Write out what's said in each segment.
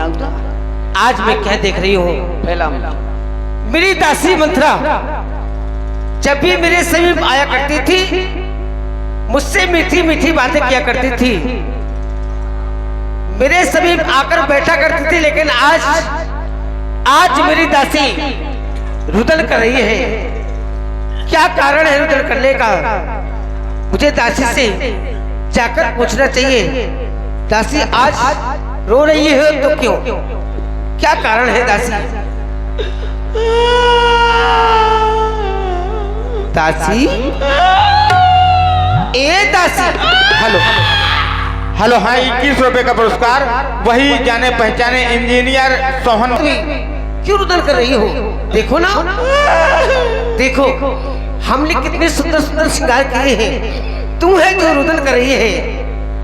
आज मैं क्या देख रही हूँ? पहला मेरी दासी मंत्रा जब भी मेरे समीप आया करती थी, मुझसे मीठी मीठी बातें किया करती थी, मेरे समीप आकर बैठा करती थी, लेकिन आज मेरी दासी रुदन कर रही है। क्या कारण है रुदन करने का? मुझे दासी से जाकर पूछना चाहिए। दासी आज रो रही है तो क्यों? क्या कारण है दासी? दासी, ए दासी। हेलो हेलो, हाँ 21 रुपए का पुरस्कार। वही जाने पहचाने इंजीनियर सोहन। क्यों रुदन कर रही हो? देखो ना, देखो हमने कितने सुंदर सुंदर श्रृंगार किए हैं, तुम है जो रुदन कर रही है।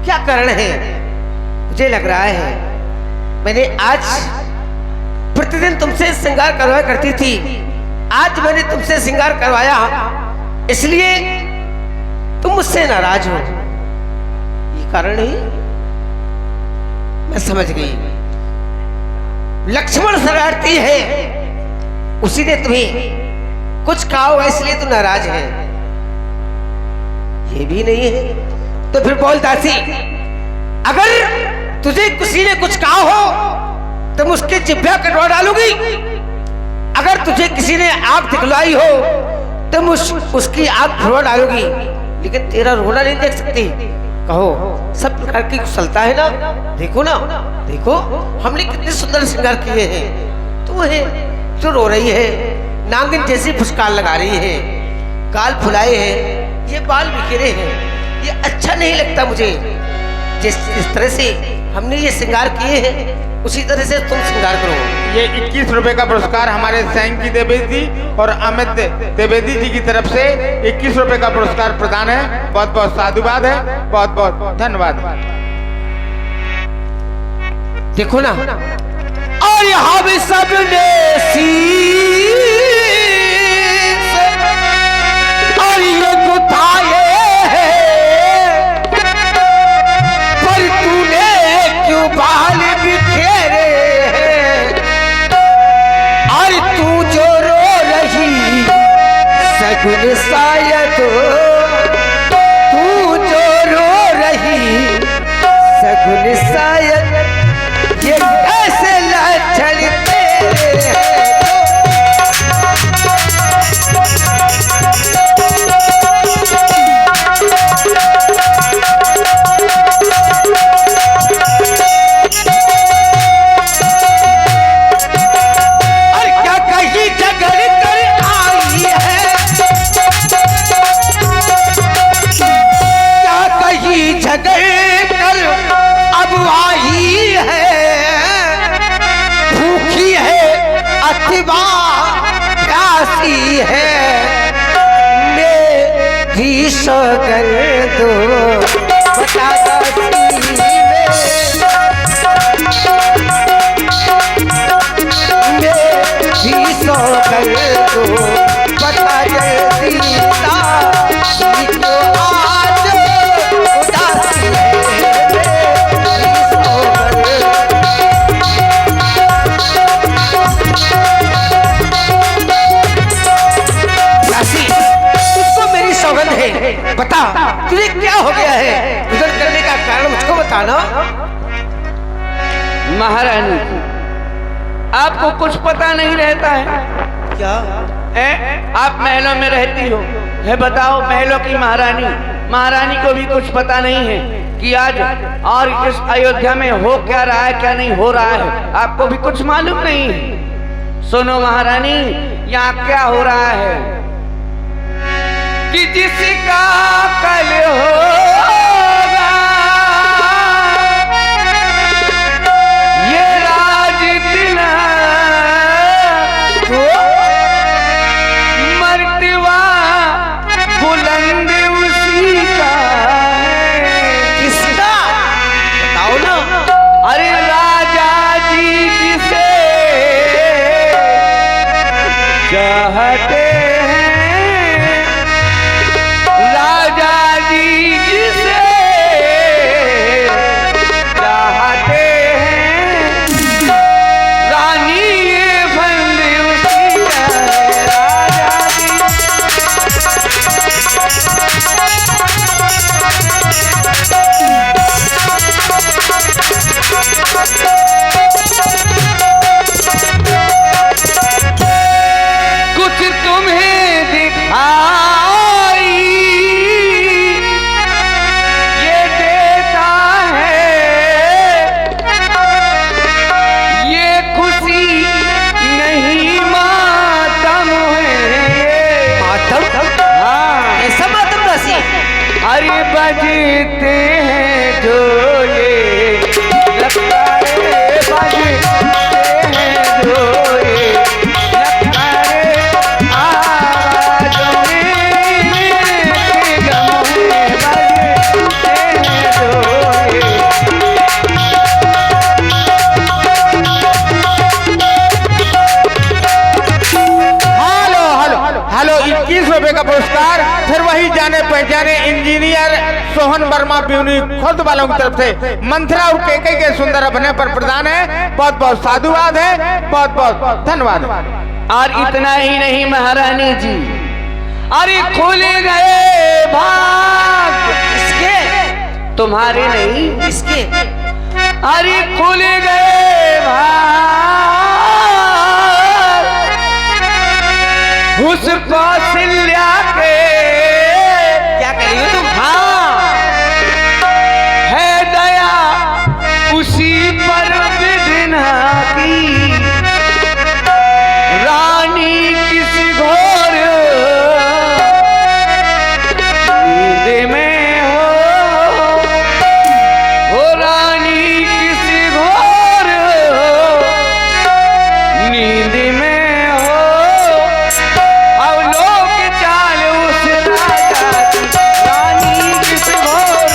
क्या कारण है? मुझे लग रहा है मैंने आज प्रतिदिन तुमसे श्रृंगार करवाया करती थी, आज मैंने तुमसे श्रृंगार करवाया इसलिए तुम मुझसे नाराज हो। ये कारण ही मैं समझ गई। लक्ष्मण शरारती है, उसी ने तुम्हें कुछ कहा होगा इसलिए तू नाराज है। ये भी नहीं है तो फिर बोल दासी, अगर तुझे किसी ने कुछ कहा हो तो उसके जिभ्या कटवा डालूंगी। अगर तुझे किसी ने आग दिखलाई हो तो उसकी आग फुलवा डालूंगी, लेकिन तेरा रोना नहीं देख सकती। कहो सब प्रकार की कुशलता है ना? देखो ना, देखो हमने कितने सुंदर श्रृंगार किए हैं। तू है जो रो रही है, नागिन जैसी फुसकार लगा रही है, गाल फुलाए हैं, ये बाल बिखेरे हैं। ये अच्छा नहीं लगता मुझे। जिस तरह से हमने ये श्रृंगार किए हैं उसी तरह से तुम श्रृंगार करो। ये 21 रुपए का पुरस्कार हमारे सैंकी द्विवेदी और अमित द्विवेदी जी की तरफ से 21 रुपए का पुरस्कार प्रदान है। बहुत बहुत साधुवाद है, बहुत बहुत धन्यवाद। देखो ना, और यहाँ भी सबने और ये गुथाए हैं, पर तूने क्यों बाल बिखेरे हैं? और तू जो रो रही सगुन शायद, तू जो रो रही सगुन शायद, ये कैसे लक्षण तेरे हैं? और क्या कहीं झगड़ कर आई है, क्या कहीं झगड़ कर अब आई है? भूखी है अथवा प्यासी है, मेरी सगर दो बता दासी मेरी सगर दो बता जल्दी दासी को आज उदासी है। बता तुझे क्या हो गया है? रुदन करने का कारण मुझको बताना। महारानी, आपको कुछ पता नहीं रहता है क्या? आप महलों में रहती हो, है बताओ महलों की महारानी को भी कुछ पता नहीं है कि आज और इस अयोध्या में हो क्या रहा है, क्या नहीं हो रहा है, आपको भी कुछ मालूम नहीं है। सुनो महारानी, यहाँ क्या हो रहा है कि जिसका कल होगा ये राज दिला तो मर्तबा बुलंद उसी का है। किसका? बताओ ना। अरे राजा जी जिसे चाहते चाहते हैं मोहन वर्मा ब्यूनी खुद वालों की तरफ से मंथरा और केके के सुंदर अभिनय पर प्रदान है। बहुत बहुत साधुवाद है, बहुत बहुत धन्यवाद है। और इतना ही नहीं महारानी जी, अरे खुल गए भाग इसके तुम्हारे नहीं, इसके अरे खुल गए भाग उस कौशल्या के। क्या कर रही हो तुम? हाँ है दया उसी पर विधिना की, रानी किसी घोर नींद में हो रानी किसी घोर नींद में हो। अब लोग चाल उस राजा की, रानी किसी घोर।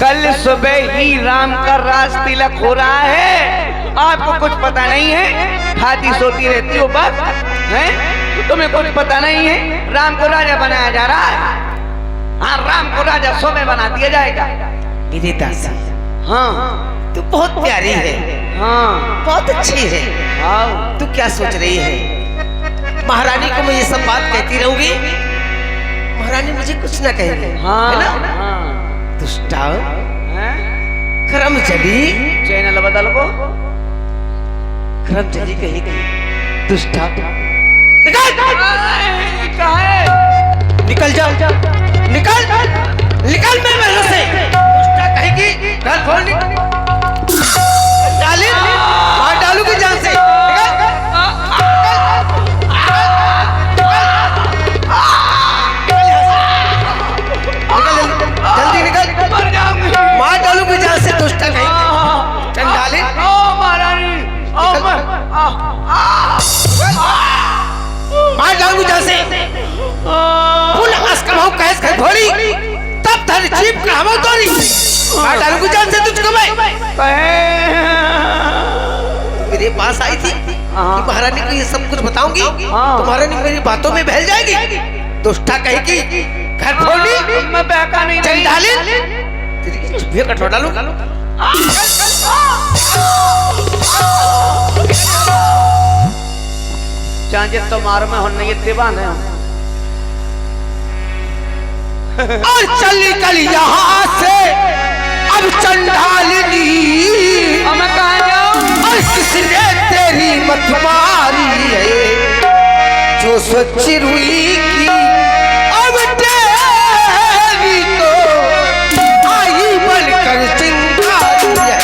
कल सुबह ही राम का राज तिलक हो रहा है, आपको कुछ पता नहीं है, खाती सोती रहती हो बस हैं, तुम्हें कुछ पता नहीं है। राम को राजा बनाया जा रहा है, हाँ राम को राजा सुबह बना दिया जाएगा। मेरी दासी, हाँ तू बहुत प्यारी है, हाँ बहुत अच्छी है। हाँ तू क्या सोच रही है? महारानी को मैं ये सब बात कहती रहूंगी, महारानी मुझे कुछ ना कहेगी, हाँ है ना? हाँ दुष्टा, हैं? करम जली, चैनल बदल को करम जली कहेगी। दुष्टा, निकल जा, निकल निकल मेरे महल से। दुष्टा कहेगी घर खोल, डाली मार डालूगी जान से। जल्दी निकल, मार डालूगी जान से। दुष्टा कहेगी चंडाली, मार डालूगी जान से। पुल अस्कमाऊ कैस कर घोड़ी, तब थारी जीप का हम तोरी। मार डालूगी जान से तुझको मैं। मेरे पास आई थी कि महारानी को ये सब कुछ बताऊंगी, तो महारानी मेरी बातों में बहल जाएगी। दुष्टा कहेगी घर खोली, मैं बहका नहीं रही। चंडाली, तेरी जिभे कटवा डालूं। चांजे तो मार में होने ये तिबान है। और चल निकल यहाँ से अब चंडालिनी, मैं कहाँ जाऊँ? और किसने तेरी मत मारी है जो स्वच्छ रुई की। अब तेरी तो आई बनकर चिंगारी है।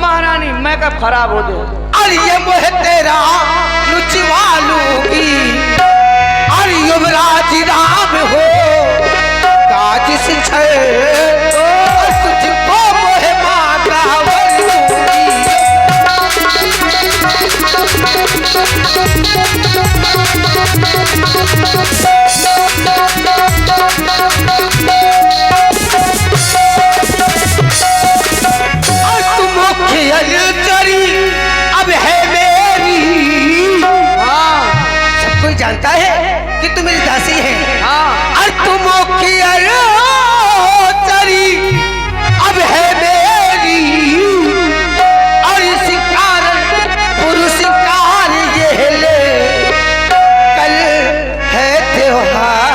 महारानी मैं कब खराब हो जाए। और ये मोह तेरा लुचवा लूंगी, और युवराज राम हो काज सिंचय, और तुझको मोह माता अब है मेरी। हाँ सब कोई जानता है कि तू मेरी दासी है। हाँ और तुम अब है मेरी, और इस कारण पुरुष कार ये ले, कल है त्योहार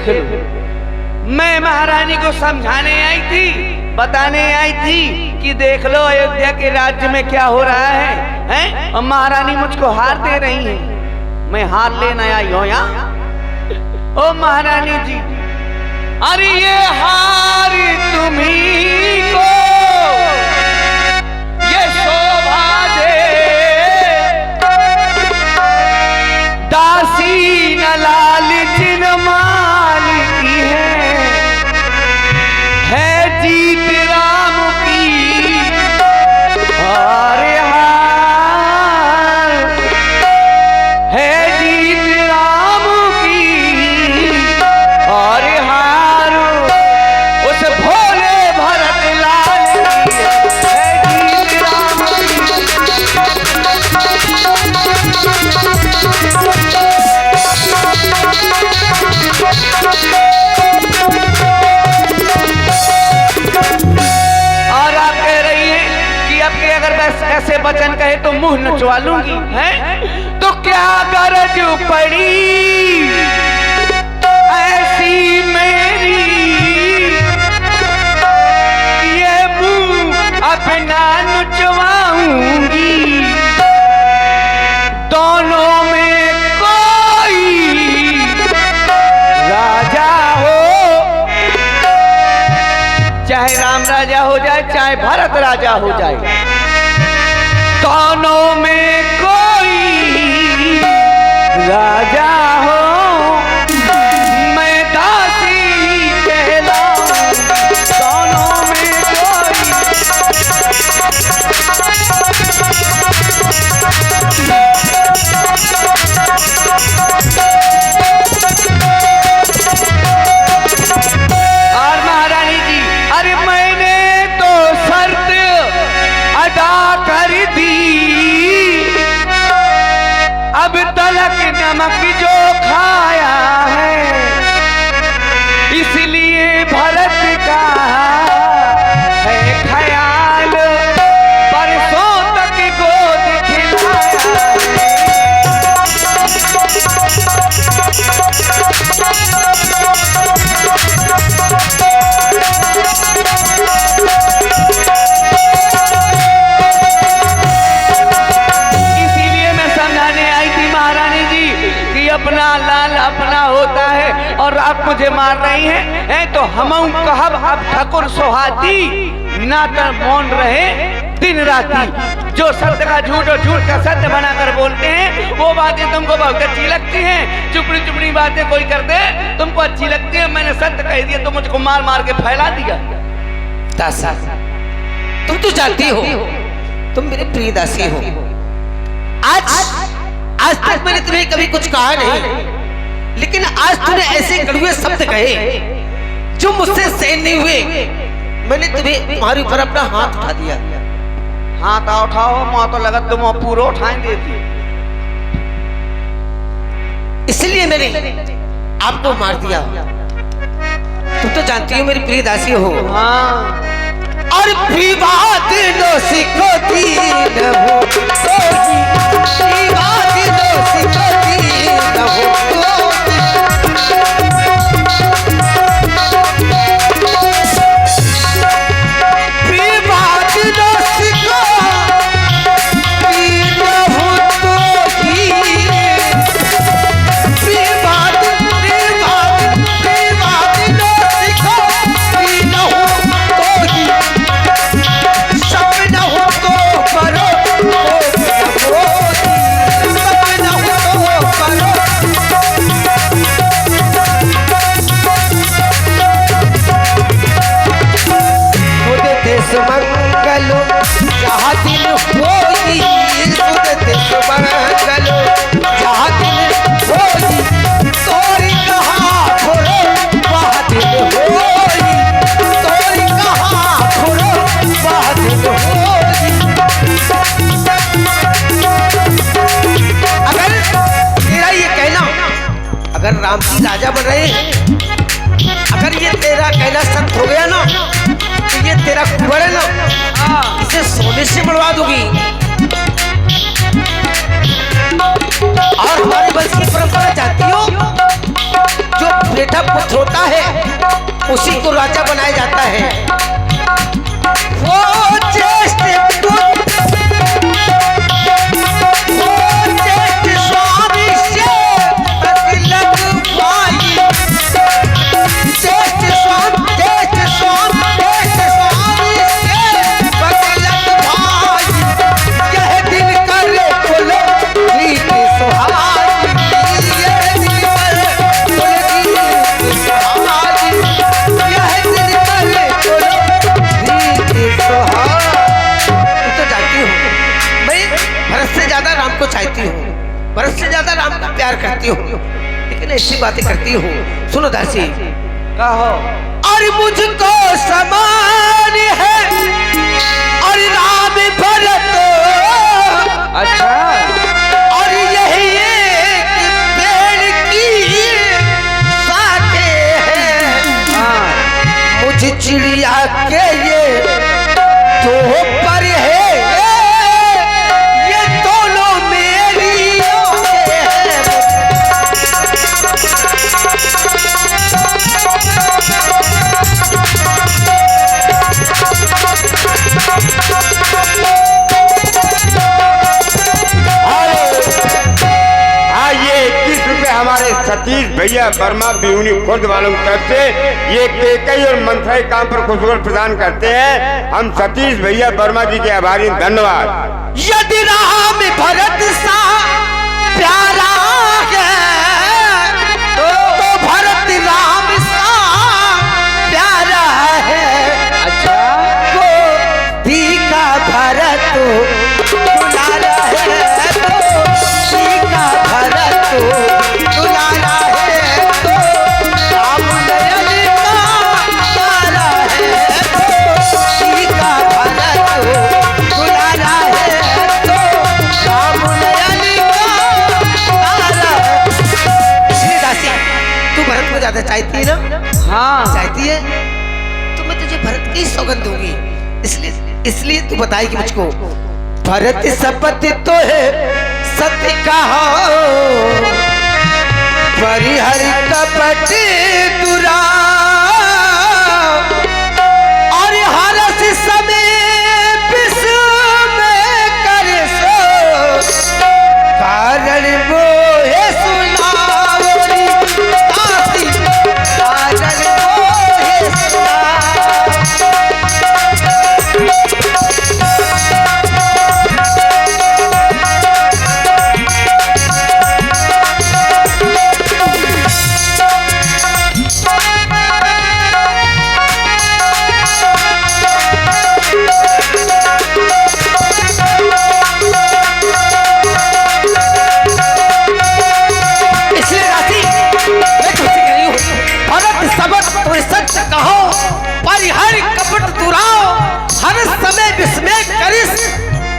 देख लो। मैं महारानी को समझाने आई थी, बताने आई थी कि देख लो अयोध्या के राज्य में क्या हो रहा है, हैं? और महारानी मुझको हार दे रही है। मैं हार लेना आई हूँ यहाँ। ओ महारानी जी, अरे ये हार तुम्ही को ये शोभा दे, दासी न लालच न माल की है जीत राम की। अरे हार है जीत राम की, और हार उस भोले भरत लाल की है जीत राम और आप कह रही हैं कि अब के अगर बस ऐसे वचन कहे तो मुंह नचवा लूंगी, हैं? तो क्या गरज पड़ी ऐसी मेरी, ये मुंह अपना नचवाऊंगी। दोनों में कोई राजा हो, चाहे राम राजा हो जाए चाहे भरत राजा हो जाए, दोनों में कोई राजा हो, मैं दासी कहलाऊं। दोनों में कोई और महारानी जी, अरे मैंने तो शर्त अदा कर दी, अब तलक नमक जो खाया है, इसलिए भरत का है ख्याल, परसों तक गोद खिलाया है। इसीलिए मैं समझाने आई थी महारानी जी कि अपना लाल अपना होता है, और आप मुझे मार रही हैं तो हमऊ कहब अब ठाकुर सोहाती ना कर मौन रहे दिन राती। जो सत्य का झूठ और झूठ का सत्य बनाकर बोलते हैं वो बातें तुमको बहुत अच्छी लगती हैं, चुपड़ी चुपड़ी बातें कोई कर दे तुमको अच्छी लगती है। मैंने सत्य कह दिया तो मुझको मार मार के फैला दिया। दासा, तुम तो जानती हो तुम मेरी प्रिय दासी हो। आज तक मैंने तुम्हें कभी कुछ कहा नहीं, लेकिन आज तूने ऐसे कड़वे शब्द कहे जो मुझसे सहन नहीं हुए। मैंने तुम्हें तुम्हारे ऊपर अपना हाथ उठा दिया। हाथ उठाओ, मुँह तो लगा तुम पूरा उठाए देती, इसलिए मैंने आपको मार दिया। तुम तो जानती हो मेरी प्रिय दासी हो। हाँ और विवाद नो सिखो दीन हो, विवाद नो सिखो दीन हो। विवाद नो सिखो दीन हो तो ही, विवाद विवाद विवाद नो सिखो दीन हो तो ही, सब न हो तो करो, सब न हो तो करो। खुद देश मंगलो जहाँ दिन होई, खुद देश मंगलो जहाँ दिन होई, तोरी कहाँ खोरो वहाँ दिन होई, तोरी कहाँ खोरो वहाँ दिन होई। अगर तेरा ये कहना, अगर राम जी राजा बन रहे हैं, अगर ये तेरा कहना सत्य हो गया ना, तो ये तेरा कुंवर है ना, इसे सोने से बढ़वा दूंगी। और हमारे वंश की परंपरा जानती हो, जो बेटा पुत्र होता है उसी को राजा बनाया जाता है। वो ज्येष्ठ स्वामी से प्रतिलक भाई, ज्येष्ठ स्वामी से प्रतिलक भाई, यह दिन करे कुल रीत सुहाई, यह दिन करे कुल रीत सुहाई, यह दिन करे कुल रीत सुहाई। तू तो जानती हो मैं भरत से ज्यादा राम को चाहती हूँ, भरत से ज्यादा राम का प्यार करती हूँ, लेकिन ऐसी बातें करती हूँ। सुनो दासी, कहो। और मुझको समान है और राम भरत, अच्छा, और यही एक पेड़ की शाखें हैं। हाँ, मुझ चिड़िया के ये दो पर है, ये दोनों मेरी आंखें हैं। ये 21 रुपए हमारे सतीश भैया वर्मा बिहुनी खुर्द वालों की तरफ से ये केकई और मंथराई काम पर खुशखबर प्रदान करते हैं। हम सतीश भैया वर्मा जी के आभारी, धन्यवाद। यदि राम भरत सा प्यारा है तो भरत राम सा प्यारा है। अच्छा, को भीखा भरत दुलारा है, तो भीखा भरत दुलारा है, तो राम नयन का प्यारा है, तो भीखा भरत दुलारा है, तो राम नयन का प्यारा है। इसलिए दासी, तू भरत को ज्यादा चाहती है ना? हाँ, चाहती है तो मैं तुझे भरत की सौगंध दूंगी। इसलिए तू बताएगी मुझको। भरत शपथ तो है सत्य कहो, परिहर कपट दुरा, और हरस समय विश्व में कर सो, कारण वो है सुनावरी दासी, कारण वो है सुनावरी। इसलिए दासी, मैं तुझसे कह रही हूँ, भरत सबक तो सच कहो, परिहर कपट दुराओ, हर समय विस्मय करिस,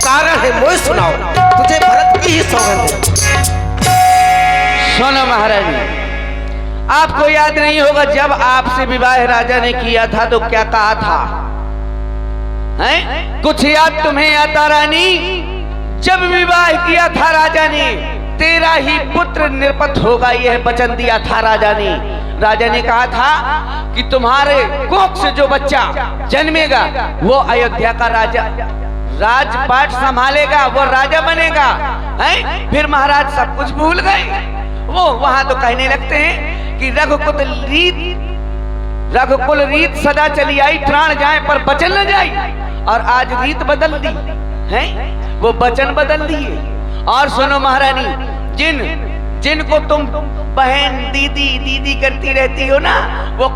कारण है मोह सुनाओ। तुझे भरत की ही सौगंध है। सुनो महारानी, आपको याद नहीं होगा जब आपसे विवाह राजा ने किया था तो क्या कहा था? हैं? कुछ याद तुम्हें आता रानी? जब विवाह किया था राजा ने, तेरा ही पुत्र निरपत होगा, यह वचन दिया था राजा ने। राजा ने कहा था कि तुम्हारे कोख से जो बच्चा जन्मेगा वो अयोध्या का राजा, राजपाट संभालेगा, वो राजा बनेगा। हैं? फिर महाराज सब कुछ भूल गए। वो वहां तो कहने लगते हैं कि रघुकुल रीत सदा चली आई, प्राण जाए पर बचन न जाए। और आज रीत बदल दी है, वो बचन बदल दिए। और सुनो महारानी, जिनको तुम बहन दीदी दीदी करती रहती हो ना, वो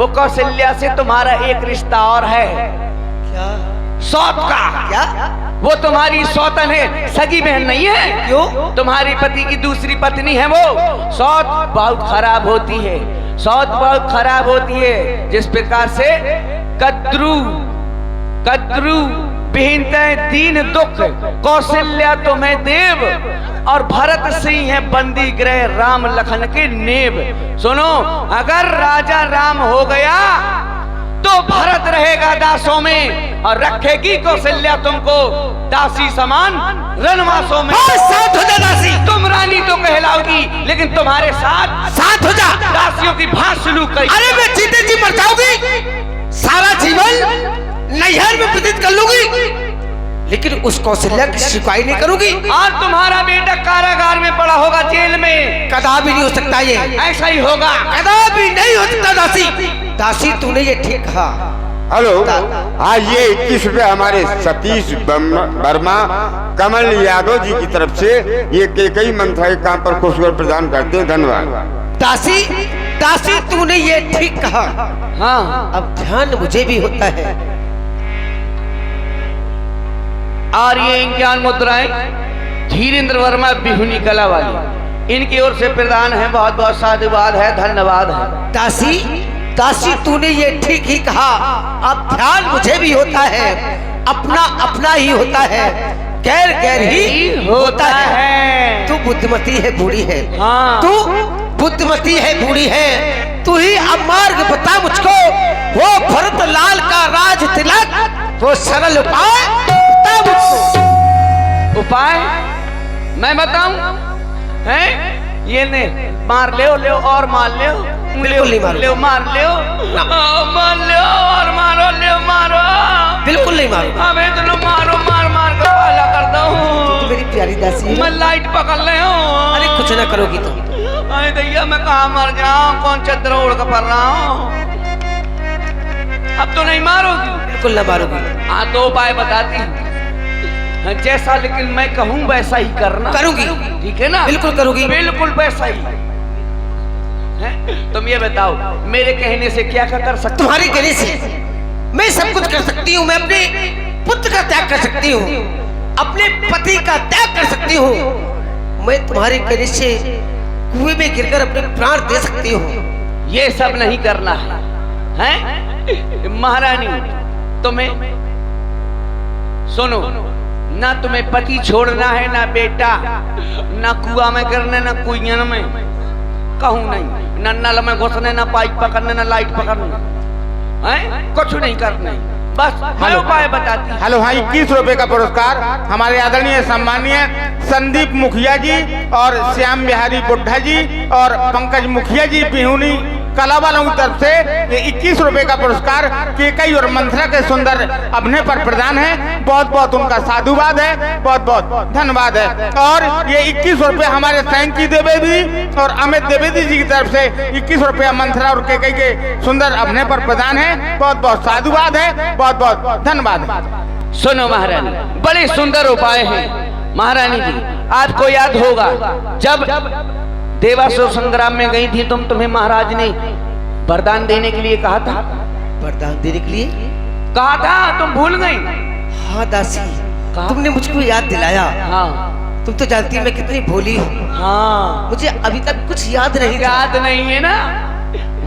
कौशल्या से तुम्हारा एक रिश्ता और है। क्या? सौत का। क्या? वो तुम्हारी सौतन है, सगी बहन नहीं है। क्यों? तुम्हारी पति की दूसरी पत्नी है वो। सौत बहुत खराब होती है, सौत बहुत खराब होती है। जिस प्रकार से कद्रू विहीनता दीन दुख, कौशल्या तुम्हें देव, और भरत सिंह है बंदी गृह राम लखन के नेब। सुनो, अगर राजा राम हो गया तो भरत रहेगा दासों में और रखेगी कौशल्या तुमको दासी समान रणवासों में। साथ हो जा दासी, तुम रानी तो कहलाओगी लेकिन तुम्हारे साथ हो जा दासियों की भाषलू करी। अरे मैं जीते जी मर जाऊंगी, सारा जीवन नैहर में व्यतीत कर लूंगी, लेकिन उस कौशल्या की शिकायत नहीं करूंगी। और तुम्हारा बेटा कारागार में पड़ा होगा, जेल में। कदापि नहीं हो सकता ये, ऐसा ही होगा। कदापि नहीं हो सकता दासी। दासी तूने ये ठीक कहा। हेलो, आज ये 21 रुपए हमारे सतीश वर्मा कमल यादव जी की तरफ से ये केकई मंथरा के काम पर खुशखबरी प्रदान करते हैं। धन्यवाद। दासी, दासी तूने ये ठीक कहा। हाँ, अब ध्यान मुझे भी होता है। और ये ज्ञान मुद्राएं धीरेन्द्र वर्मा बिहुनी कला वाली, इनकी ओर से प्रदान है। बहुत बहुत साधुवाद है, धन्यवाद है। दासी, दासी तूने ये ठीक ही कहा। अब ध्यान मुझे भी होता है। अपना अपना ही होता है, गैर गैर ही होता है। तू बुद्धिमती है, बूढ़ी है। हाँ। तू बुद्धिमती है, बूढ़ी है। तू ही अब मार्ग बता मुझको, वो भरत लाल का राज तिलक, वो सरल उपाय बता मुझको। उपाय मैं बताऊं? हैं? ये ने मार ले और मार ले, बिल्कुल नहीं मारो। ले मार ले, मार ले और मारो, ले मारो, बिल्कुल नहीं मारो। हमें तो मारो, मार मार कर पाला कर दो। तू मेरी प्यारी दासी है। मैं लाइट पकड़ ले हूँ। अरे कुछ ना करोगी तुम। अरे दैया मैं कहाँ मर जाऊँ, कौन चद्दर ओढ़ कर पड़ रहा हूँ। अब तो नहीं मारोगी? बिल्कुल ना मारोगी। हाँ, तो उपाय बताती हूँ। जैसा लेकिन मैं कहूँ वैसा ही करना। करूंगी, ठीक है ना? बिल्कुल करूंगी। बिल्कुल वैसा ही है। तुम ये बताओ, मेरे कहने से क्या क्या कर सकती? तुम्हारे कहने से मैं सब कुछ कर सकती हूँ। मैं अपने पुत्र का त्याग कर सकती हूँ, अपने पति का त्याग कर सकती हूँ। मैं तुम्हारे कहने से कुएं में गिरकर अपने प्राण दे सकती हूँ। ये सब नहीं करना है, हैं? महारानी, तुम्हें सुनो, ना तुम्हें पति छोड़ना है, ना बेटा, ना कुआं में गिरने, ना कुइयन में, कहूँ नहीं, ना नल में घुसने, ना पाइप पकड़ने, ना लाइट पकड़ने, हैं? कुछ नहीं करना है। बस मैं उपाय बताती हूँ। हेलो, हाँ, 21 रुपए का पुरस्कार हमारे आदरणीय सम्मानीय संदीप मुखिया जी और श्याम बिहारी बुड्ढा जी और पंकज मुखिया जी बिहुनी कला वालों की तरफ से ये 21 रुपए का पुरस्कार केकई और मंथरा के सुंदर अभिनय पर प्रदान है। बहुत बहुत उनका साधुवाद है, बहुत बहुत धन्यवाद है। और ये 21 रुपए हमारे सैंकी द्विवेदी और अमित द्विवेदी जी की तरफ से 21 रुपया मंथरा और केकई के सुंदर अभिनय पर प्रदान है। बहुत बहुत साधुवाद है, बहुत बहुत धन्यवाद है। सुनो महारानी, बड़े सुंदर उपाय हैं। महारानी जी, आपको याद होगा जब देवासुर संग्राम में गई थी तुम, तुम्हें महाराज ने वरदान देने के लिए कहा था। वरदान देने के लिए कहा था, तुम भूल गई? हाँ दासी, तुमने मुझको याद दिलाया। हाँ, तुम तो जानती मैं कितनी भोली हूँ। हाँ, मुझे अभी तक कुछ याद नहीं था। याद नहीं है ना?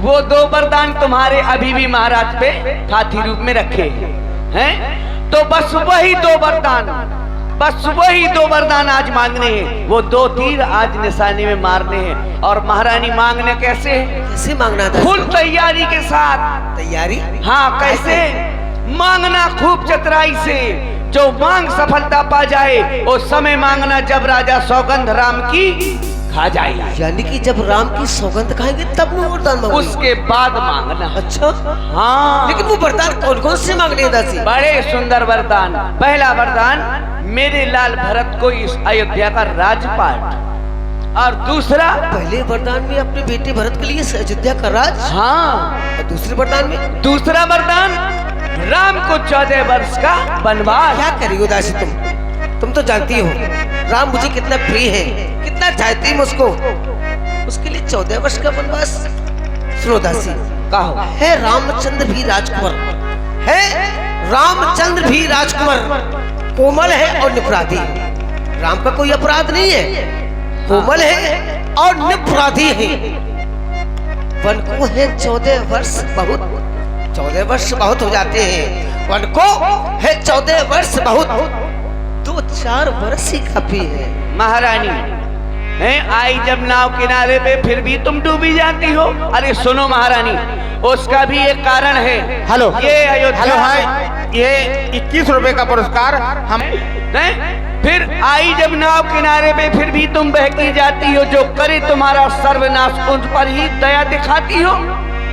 वो 2 वरदान तुम्हारे अभी भी महाराज पे हाथी रूप में रखे हैं। तो बस वही 2 वरदान, बस वही 2 वरदान आज मांगने हैं। वो 2 तीर आज निशाने में मारने हैं। और महारानी मांगने कैसे? कैसे मांगना था? फुल तैयारी के साथ। तैयारी? हाँ, कैसे मांगना? खूब चतुराई से। जो मांग सफलता पा जाए उस समय मांगना जब राजा सौगंध राम की खा जाए। यानी कि जब राम की सौगंध खाएंगे तब वो वरदान मांगेंगे। उसके बाद मांगना। अच्छा, हाँ, लेकिन वो वरदान कौन कौन से मांगने हैं दासी? बड़े सुंदर वरदान। पहला वरदान, मेरे लाल भरत को इस अयोध्या का राजपाट। और दूसरा, पहले वरदान में अपने बेटे भरत के लिए अयोध्या का राज। हाँ, और दूसरे वरदान में? दूसरा वरदान, राम को 14 वर्ष का वनवास। क्या करियो दासी तुम तो जानती हो राम मुझे कितना प्रिय है, कितना चाहती हूँ उसको। उसके लिए 14 वर्ष का वनवास। सुनो दासी, कहो। है रामचंद्र भी राजकुमार, है रामचंद्र भी राजकुमार, कोमल है और निपराधी। राम का कोई अपराध नहीं है, कोमल है और निपराधी है। वन को है 14 वर्ष बहुत, 14 वर्ष बहुत हो जाते हैं। वन को है 14 वर्ष बहुत, 2-4 वर्ष ही काफी है। महारानी, आई जब नाव किनारे पे फिर भी तुम डूबी जाती हो। अरे सुनो महारानी, उसका भी एक कारण है। हेलो ये अयोध्या हेलो, हाँ, ये 21 रुपए का पुरस्कार हम नहीं? फिर आई जब नाव किनारे पे फिर भी तुम बहकी जाती हो। जो करे तुम्हारा सर्वनाश उस पर ही दया दिखाती हो।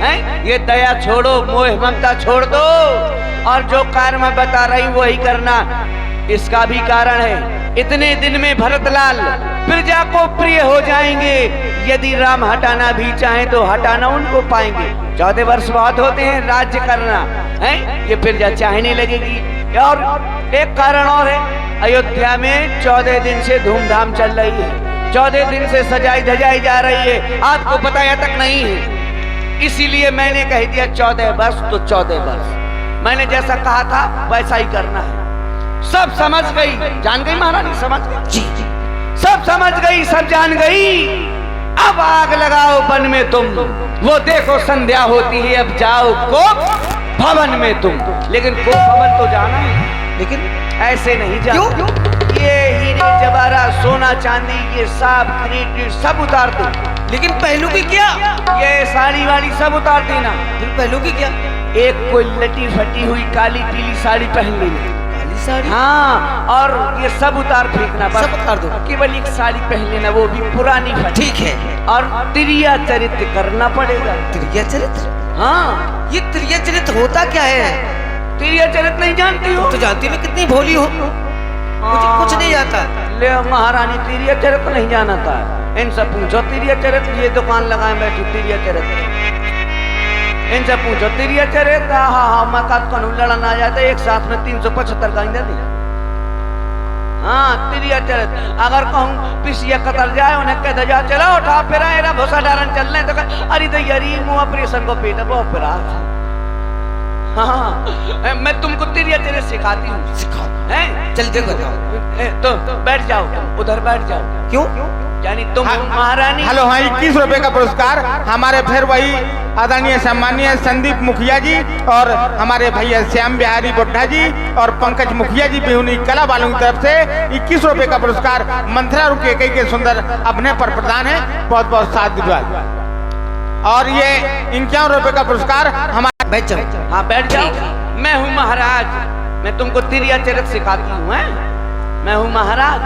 हैं? ये दया छोड़ो, मोह ममता छोड़ दो और जो कार्य मैं बता रही वही करना। इसका भी कारण है, इतने दिन में भरतलाल प्रजा को प्रिय हो जाएंगे। यदि राम हटाना भी चाहे तो हटाना उनको पाएंगे। 14 वर्ष बहुत होते हैं राज्य करना है, ये प्रजा चाहने लगेगी। और एक कारण और है, अयोध्या में 14 दिन से धूमधाम चल रही है। 14 दिन से सजाई धजाई जा रही है, आपको बताया तक नहीं है। इसीलिए मैंने कह दिया 14 वर्ष तो 14 वर्ष। मैंने जैसा कहा था वैसा ही करना है। सब समझ गई, जान गई महारानी, समझ गई जी जी। सब समझ गई, सब जान गई। अब आग लगाओ वन में तुम, वो देखो संध्या होती है। अब जाओ कोप भवन में तुम, लेकिन कोप भवन तो जाना है, लेकिन ऐसे नहीं जाना। क्यों? ये हीरे जवाहरात सोना चांदी ये सब खरीद सब उतार दो। लेकिन पहलू की क्या? ये साड़ी वाड़ी सब उतार देना। फिर पहलू की क्या? एक कोई लटी फटी हुई काली पीली साड़ी पहन लेना। काली साड़ी? हाँ, और ये सब उतार फेंकना, बस सब उतार दो। केवल एक साड़ी पहन लेना, वो भी पुरानी फटी। ठीक है। और त्रिया चरित्र करना पड़ेगा। त्रिया चरित्र? हाँ, ये त्रिया चरित्र होता क्या है? त्रिया चरित्र नहीं जानती हो? तो जानती हो मैं कितनी भोली हो, मुझे कुछ नहीं आता। ले महारानी, त्रिया चरित्र नहीं जानता है। इनसे पूछो त्रिया चरित्र, ये दुकान लगाए बैठी त्रिया चरित्र। इनसे पूछो त्रिया चरित्र। हाँ, मकान कानून लड़न आ जाता है, एक साथ में 375 गाइंदा दी। हाँ, त्रिया चरित्र। अगर कहूँ पिसिया कतर जाए, उन्हें कह जा चलो उठा फिरा एरा भूसा डारन चलने तो अरे दैयारी मुँह ऑपरेशन को पेट बहुत फिरा। हाँ, मैं तुमको त्रिया चरित्र सिखाती हूँ। सिखाओ। हैं? जल्दी बताओ। तो बैठ जाओ, उधर बैठ जाओ। क्यों? यानी तुम महारानी। हेलो, हाँ, 21 रुपए का पुरस्कार हमारे फिर वही आदरणीय सम्मानीय संदीप मुखिया जी और हमारे भैया श्याम बिहारी बुड्ढा जी और पंकज मुखिया जी बिहुनी कला वालों की तरफ से 21 रुपए का पुरस्कार मंथरा रुके कई के सुंदर अभिनय पर प्रदान है। बहुत बहुत साधुवाद। और ये 51 रुपए का पुरस्कार हमारे। बैठ जाओ। हाँ, बैठ जाओ। मैं हूँ महाराज, मैं तुमको त्रिया चरित्र सिखाती हूँ। मैं हूँ महाराज।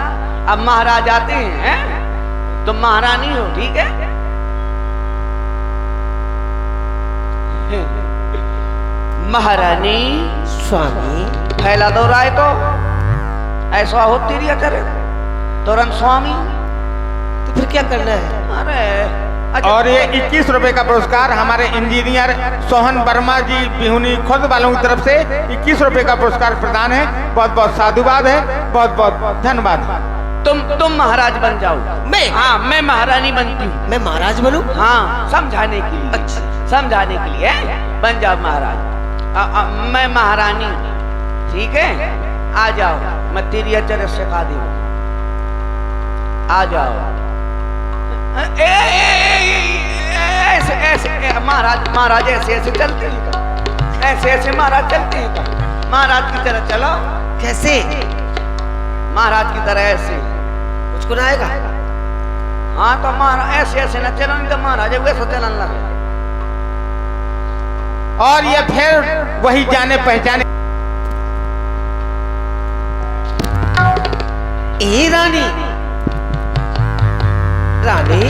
अब महाराज आते हैं, तुम महारानी हो, ठीक है? महारानी स्वामी फैला दो राय तो ऐसा हो त्रिया चरित्र तुरंत स्वामी। तो फिर क्या करना है? अरे अच्छा, और ये 21 रुपए का पुरस्कार हमारे इंजीनियर सोहन वर्मा जी बिहुनी खुद वालों की तरफ से 21 रुपए का पुरस्कार प्रदान है। बहुत बहुत साधुवाद है, बहुत बहुत धन्यवाद। तुम महाराज बन जाओ। मैं? हाँ, मैं महारानी बनती हूँ। मैं महाराज बनूं? हाँ, समझाने के लिए। अच्छा। समझाने के लिए बन जाओ महाराज। मैं महारानी, ठीक है? आ जाओ, मैं त्रिया चरित्र सिखा दी। आ जाओ। ऐसे ऐसे महाराज ऐसे ऐसे चलते हैं, ऐसे ऐसे महाराज चलते हैं। महाराज की तरह चलो। कैसे? महाराज की तरह ऐसे। मुझको ना आएगा? हाँ, तो महाराज ऐसे ऐसे न चलो, नहीं तो महाराज वैसे चलन लगे। और ये फिर वही जाने पहचाने। ए रानी, रानी